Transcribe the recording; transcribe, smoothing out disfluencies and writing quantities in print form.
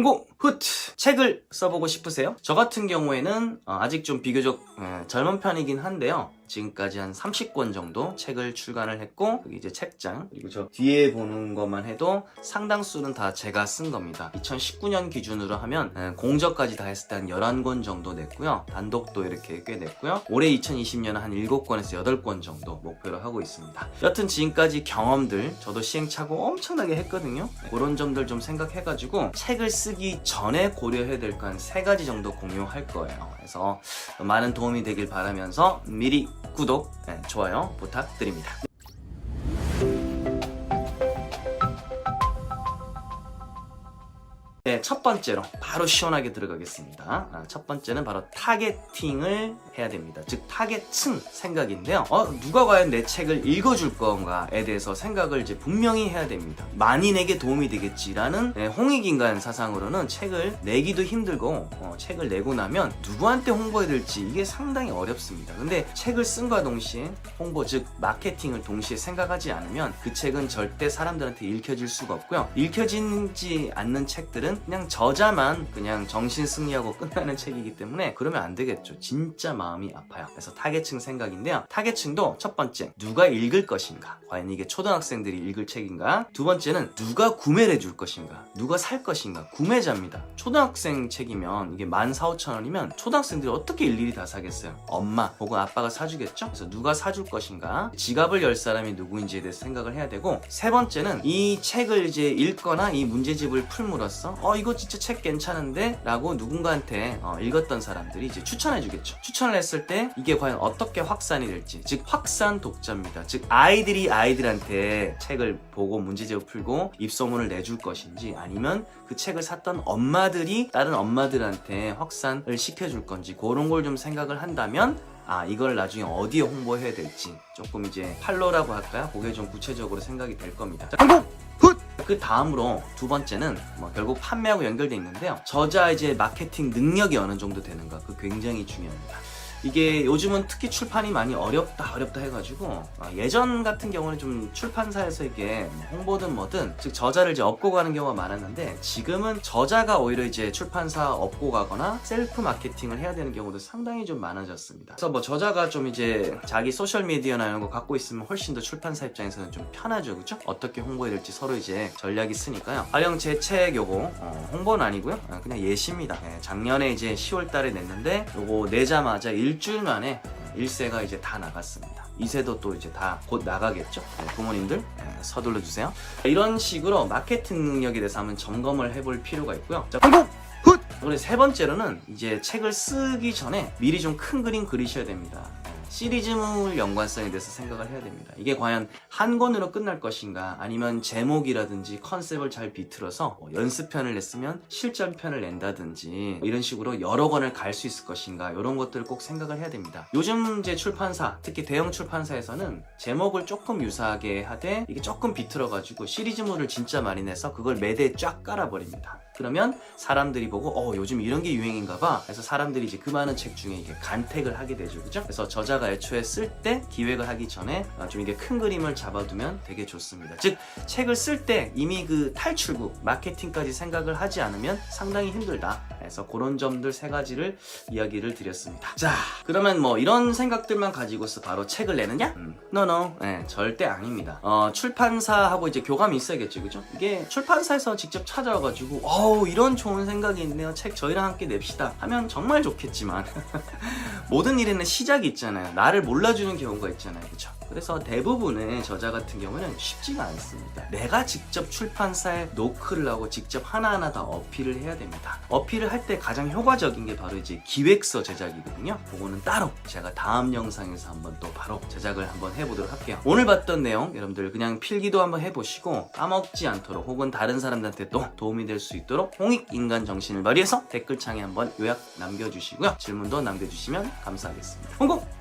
홍보 후트! 책을 써보고 싶으세요? 저 같은 경우에는 아직 좀 비교적 젊은 편이긴 한데요. 지금까지 한 30권 정도 책을 출간을 했고, 여기 이제 책장, 그리고 저 뒤에 보는 것만 해도 상당수는 다 제가 쓴 겁니다. 2019년 기준으로 하면 공저까지 다 했을 때 한 11권 정도 냈고요. 단독도 이렇게 꽤 냈고요. 올해 2020년은 한 7권에서 8권 정도 목표로 하고 있습니다. 여튼 지금까지 경험들 저도 시행착오 엄청나게 했거든요. 그런 점들 좀 생각해가지고 책을 쓰기 전에 고려해야 될 거 한 3가지 정도 공유할 거예요. 그래서 많은 도움이 되길 바라면서 미리 구독, 좋아요 부탁드립니다. 네, 첫 번째로 바로 시원하게 들어가겠습니다. 첫 번째는 바로 타겟팅을 해야 됩니다. 즉 타겟층 생각인데요. 누가 과연 내 책을 읽어줄 건가에 대해서 생각을 이제 분명히 해야 됩니다. 만인에게 도움이 되겠지라는 홍익인간 사상으로는 책을 내기도 힘들고 책을 내고 나면 누구한테 홍보해야 될지 이게 상당히 어렵습니다. 근데 책을 쓴과 동시에 홍보, 즉 마케팅을 동시에 생각하지 않으면 그 책은 절대 사람들한테 읽혀질 수가 없고요. 읽혀지지 않는 책들은 그냥 저자만 그냥 정신 승리하고 끝나는 책이기 때문에 그러면 안 되겠죠. 진짜 마음이 아파요. 그래서 타겟층 생각인데요. 타겟층도 첫 번째, 누가 읽을 것인가? 과연 이게 초등학생들이 읽을 책인가? 두 번째는 누가 구매를 해줄 것인가? 누가 살 것인가? 구매자입니다. 초등학생 책이면 이게 14,500원이면 초등학생들이 어떻게 일일이 다 사겠어요? 엄마 혹은 아빠가 사주겠죠? 그래서 누가 사줄 것인가? 지갑을 열 사람이 누구인지에 대해서 생각을 해야 되고, 세 번째는 이 책을 이제 읽거나 이 문제집을 풀므로써 이거 진짜 책 괜찮은데? 라고 누군가한테 읽었던 사람들이 이제 추천해 주겠죠. 추천을 했을 때 이게 과연 어떻게 확산이 될지, 즉 확산 독자입니다. 즉 아이들이 아이들한테 책을 보고 문제집을 풀고 입소문을 내줄 것인지, 아니면 그 책을 샀던 엄마들이 다른 엄마들한테 확산을 시켜줄 건지, 그런 걸 좀 생각을 한다면 이걸 나중에 어디에 홍보해야 될지 조금 이제 팔로라고 할까요? 그게 좀 구체적으로 생각이 될 겁니다. 한국! 그 다음으로 두 번째는 결국 판매하고 연결돼 있는데요. 저자 이제 마케팅 능력이 어느 정도 되는가, 그 굉장히 중요합니다. 이게 요즘은 특히 출판이 많이 어렵다 해가지고 예전 같은 경우는 좀 출판사에서 이게 홍보든 뭐든 즉 저자를 이제 업고 가는 경우가 많았는데, 지금은 저자가 오히려 이제 출판사 업고 가거나 셀프 마케팅을 해야 되는 경우도 상당히 좀 많아졌습니다. 그래서 저자가 좀 이제 자기 소셜 미디어나 이런 거 갖고 있으면 훨씬 더 출판사 입장에서는 좀 편하죠, 그죠? 어떻게 홍보해야 될지 서로 이제 전략이 있으니까요. 가령 제 책 요거 홍보는 아니고요, 그냥 예시입니다. 작년에 이제 10월 달에 냈는데 요거 내자마자 일주일 만에 1세가 이제 다 나갔습니다. 2세도 또 이제 다 곧 나가겠죠. 부모님들 서둘러 주세요. 이런 식으로 마케팅 능력에 대해서 한번 점검을 해볼 필요가 있고요. 자, 그리고 세 번째로는 이제 책을 쓰기 전에 미리 좀 큰 그림 그리셔야 됩니다. 시리즈물 연관성에 대해서 생각을 해야 됩니다. 이게 과연 한 권으로 끝날 것인가, 아니면 제목이라든지 컨셉을 잘 비틀어서 연습편을 냈으면 실전편을 낸다든지 이런 식으로 여러 권을 갈 수 있을 것인가, 이런 것들을 꼭 생각을 해야 됩니다. 요즘 이제 출판사, 특히 대형 출판사에서는 제목을 조금 유사하게 하되 이게 조금 비틀어가지고 시리즈물을 진짜 많이 내서 그걸 매대에 쫙 깔아버립니다. 그러면 사람들이 보고 요즘 이런 게 유행인가 봐. 그래서 사람들이 이제 그 많은 책 중에 이게 간택을 하게 되죠, 그죠? 그래서 저자가 애초에 쓸 때 기획을 하기 전에 좀 이게 큰 그림을 잡아두면 되게 좋습니다. 즉 책을 쓸 때 이미 그 탈출구 마케팅까지 생각을 하지 않으면 상당히 힘들다. 그래서 그런 점들 3가지를 이야기를 드렸습니다. 자, 그러면 이런 생각들만 가지고서 바로 책을 내느냐? No. 절대 아닙니다. 출판사하고 이제 교감이 있어야겠죠, 그죠? 이게 출판사에서 직접 찾아와가지고 이런 좋은 생각이 있네요, 책 저희랑 함께 냅시다 하면 정말 좋겠지만 모든 일에는 시작이 있잖아요. 나를 몰라주는 경우가 있잖아요, 그쵸? 그래서 대부분의 저자 같은 경우는 쉽지가 않습니다. 내가 직접 출판사에 노크를 하고 직접 하나하나 다 어필을 해야 됩니다. 어필을 할 때 가장 효과적인 게 바로 이제 기획서 제작이거든요. 그거는 따로 제가 다음 영상에서 한번 또 바로 제작을 한번 해보도록 할게요. 오늘 봤던 내용 여러분들 그냥 필기도 한번 해보시고 까먹지 않도록, 혹은 다른 사람들한테 또 도움이 될 수 있도록 홍익인간 정신을 발휘해서 댓글창에 한번 요약 남겨주시고요. 질문도 남겨주시면 감사하겠습니다. 홍콩!